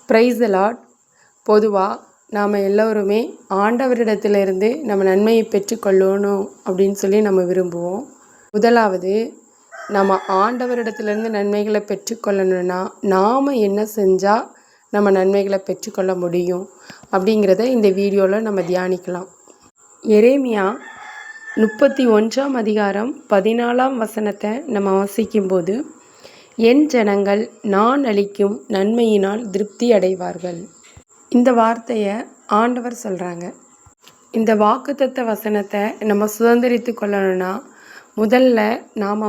Praise the Lord. பொதுவாக நாம் எல்லோருமே ஆண்டவரிடத்திலிருந்து நம்ம நன்மையை பெற்றுக்கொள்ளணும் அப்படின்னு சொல்லி நம்ம விரும்புவோம். முதலாவது, நம்ம ஆண்டவரிடத்திலிருந்து நன்மைகளை பெற்றுக்கொள்ளணும்னா நாம் என்ன செஞ்சால் நம்ம நன்மைகளை பெற்றுக்கொள்ள முடியும் அப்படிங்கிறத இந்த வீடியோவில் நம்ம தியானிக்கலாம். எரேமியா 31ஆம் அதிகாரம் 14ஆம் வசனத்தை நம்ம வாசிக்கும்போது, என் ஜனங்கள் நான் அளிக்கும் நன்மையினால் திருப்தி அடைவார்கள். இந்த வார்த்தையை ஆண்டவர் சொல்கிறாங்க. இந்த வாக்குத்தத்த வசனத்தை நம்ம சுதந்திரித்து கொள்ளணும்னா முதல்ல நாம்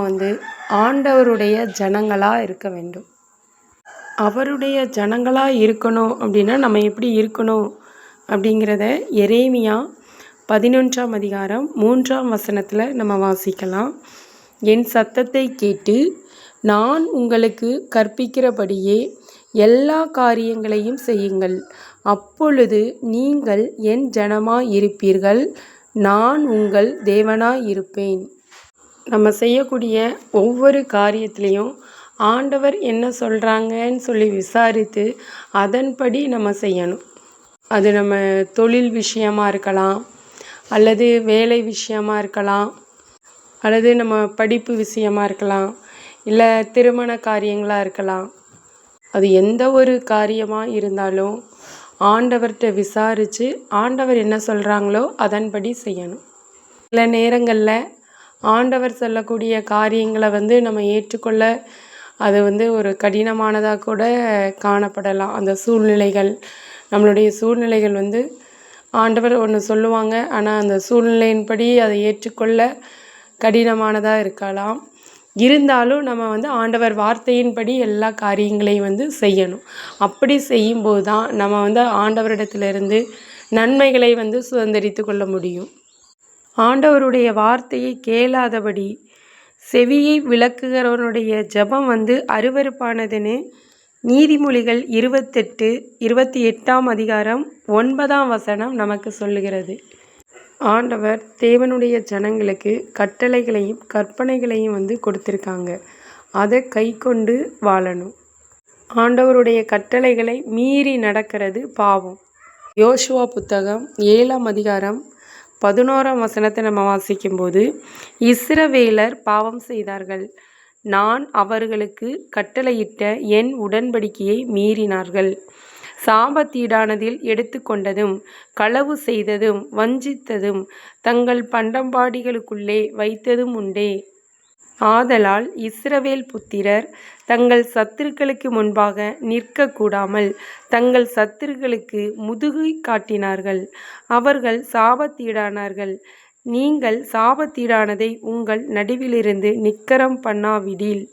ஆண்டவருடைய ஜனங்களாக இருக்க வேண்டும். அவருடைய ஜனங்களாக இருக்கணும் அப்படின்னா நம்ம எப்படி இருக்கணும் அப்படிங்கிறத எரேமியா 11ஆம் அதிகாரம் 3ஆம் வசனத்தில் நம்ம வாசிக்கலாம். என் சத்தத்தை கேட்டு நான் உங்களுக்கு கற்பிக்கிறபடியே எல்லா காரியங்களையும் செய்யுங்கள், அப்பொழுது நீங்கள் என் ஜனமாய் இருப்பீர்கள், நான் உங்கள் தேவனாய் இருப்பேன். நம்ம செய்யக்கூடிய ஒவ்வொரு காரியத்திலையும் ஆண்டவர் என்ன சொல்கிறாங்கன்னு சொல்லி விசாரித்து அதன்படி நம்ம செய்யணும். அது நம்ம தொழில் விஷயமாக இருக்கலாம், அல்லது வேலை விஷயமாக இருக்கலாம், அல்லது நம்ம படிப்பு விஷயமாக இருக்கலாம், இல்லை திருமண காரியங்களாக இருக்கலாம். அது எந்த ஒரு காரியமாக இருந்தாலும் ஆண்டவர்கிட்ட விசாரித்து ஆண்டவர் என்ன சொல்கிறாங்களோ அதன்படி செய்யணும். சில நேரங்களில் ஆண்டவர் சொல்லக்கூடிய காரியங்களை நம்ம ஏற்றுக்கொள்ள அது ஒரு கடினமானதாக கூட காணப்படலாம். அந்த சூழ்நிலைகள், நம்மளுடைய சூழ்நிலைகள் ஆண்டவர் ஒன்று சொல்லுவாங்க, ஆனால் அந்த சூழ்நிலையின்படி அதை ஏற்றுக்கொள்ள கடினமானதாக இருக்கலாம். இருந்தாலும் நம்ம ஆண்டவர் வார்த்தையின்படி எல்லா காரியங்களையும் செய்யணும். அப்படி செய்யும்போது தான் நம்ம ஆண்டவரிடத்திலிருந்து நன்மைகளை சுதந்திரித்து கொள்ள முடியும். ஆண்டவருடைய வார்த்தையை கேளாதபடி செவியை விளக்குகிறவனுடைய ஜெபம் அருவருப்பானதுன்னு நீதிமொழிகள் 28ஆம் அதிகாரம் 9ஆம் வசனம் நமக்கு சொல்லுகிறது. ஆண்டவர் தேவனுடைய ஜனங்களுக்கு கட்டளைகளையும் கற்பனைகளையும் கொடுத்துருக்காங்க. அதை கை கொண்டு வாழணும். ஆண்டவருடைய கட்டளைகளை மீறி நடக்கிறது பாவம். யோசுவா புத்தகம் 7ஆம் அதிகாரம் 11ஆம் வசனத்தை நம்ம வாசிக்கும்போது, இஸ்ரவேலர் பாவம் செய்தார்கள், நான் அவர்களுக்கு கட்டளையிட்ட என் உடன்படிக்கையை மீறினார்கள், சாபத்தீடானதில் எடுத்துக்கொண்டதும் களவு செய்ததும் வஞ்சித்ததும் தங்கள் பண்டம்பாடிகளுக்குள்ளே வைத்ததும் உண்டே. ஆதலால் இஸ்ரவேல் புத்திரர் தங்கள் சத்துருக்களுக்கு முன்பாக நிற்கக்கூடாமல் தங்கள் சத்துருக்களுக்கு முதுகை காட்டினார்கள், அவர்கள் சாபத்தீடானார்கள். நீங்கள் சாபத்தீடானதை உங்கள் நடுவிலிருந்து நிக்கரம் பண்ணாவிடில்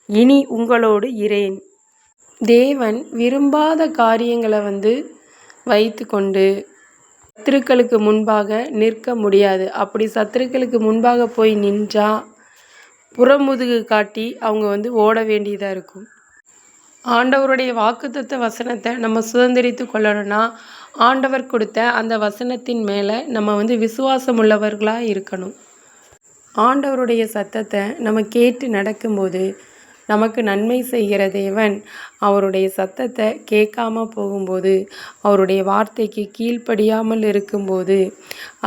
இனி உங்களோடு இரேன். தேவன் விரும்பாத காரியங்களை வைத்து கொண்டு சத்துருக்களுக்கு முன்பாக நிற்க முடியாது. அப்படி சத்துருக்களுக்கு முன்பாக போய் நின்றா புறமுதுகு காட்டி அவங்க ஓட வேண்டியதாக இருக்கும். ஆண்டவருடைய வாக்குத்தத்த வசனத்தை நம்ம சுதந்திரித்து கொள்ளணும்னா ஆண்டவர் கொடுத்த அந்த வசனத்தின் மேலே நம்ம விசுவாசம் உள்ளவர்களாக இருக்கணும். ஆண்டவருடைய சத்தத்தை நம்ம கேட்டு நடக்கும்போது நமக்கு நன்மை செய்கிற தேவன் அவருடைய சத்தத்தை கேட்காம போகும்போது, அவருடைய வார்த்தைக்கு கீழ்ப்படியாமல் இருக்கும்போது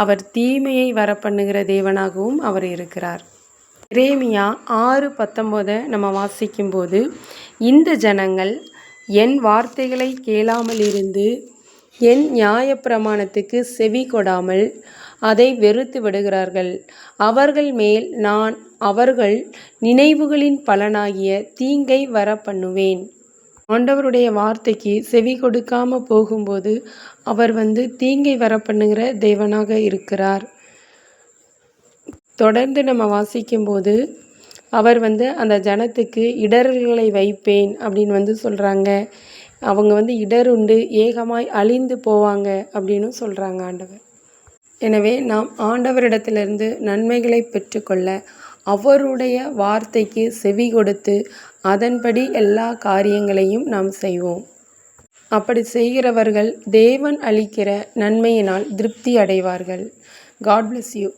அவர் தீமையை வரப்பண்ணுகிற தேவனாகவும் அவர் இருக்கிறார். எரேமியா 6:19 நம்ம வாசிக்கும்போது, இந்த ஜனங்கள் என் வார்த்தைகளை கேளாமல் இருந்து என் நியாயப்பிரமாணத்துக்கு செவி கொடாமல் அதை வெறுத்து விடுகிறார்கள், அவர்கள் மேல் நான் அவர்கள் நினைவுகளின் பலனாகிய தீங்கை வர பண்ணுவேன். ஆண்டவருடைய வார்த்தைக்கு செவி கொடுக்காமல் போகும்போது அவர் தீங்கை வர பண்ணுகிற தேவனாக இருக்கிறார். தொடர்ந்து நம்ம வாசிக்கும்போது அவர் அந்த ஜனத்துக்கு இடர்களை வைப்பேன் அப்படின்னு சொல்கிறாங்க. அவங்க இடருண்டு ஏகமாய் அழிந்து போவாங்க அப்படின்னு சொல்கிறாங்க ஆண்டவர். எனவே நாம் ஆண்டவரிடத்திலிருந்து நன்மைகளை பெற்றுக்கொள்ள அவருடைய வார்த்தைக்கு செவி கொடுத்து அதன்படி எல்லா காரியங்களையும் நாம் செய்வோம். அப்படி செய்கிறவர்கள் தேவன் அளிக்கிற நன்மையினால் திருப்தி அடைவார்கள். God bless you.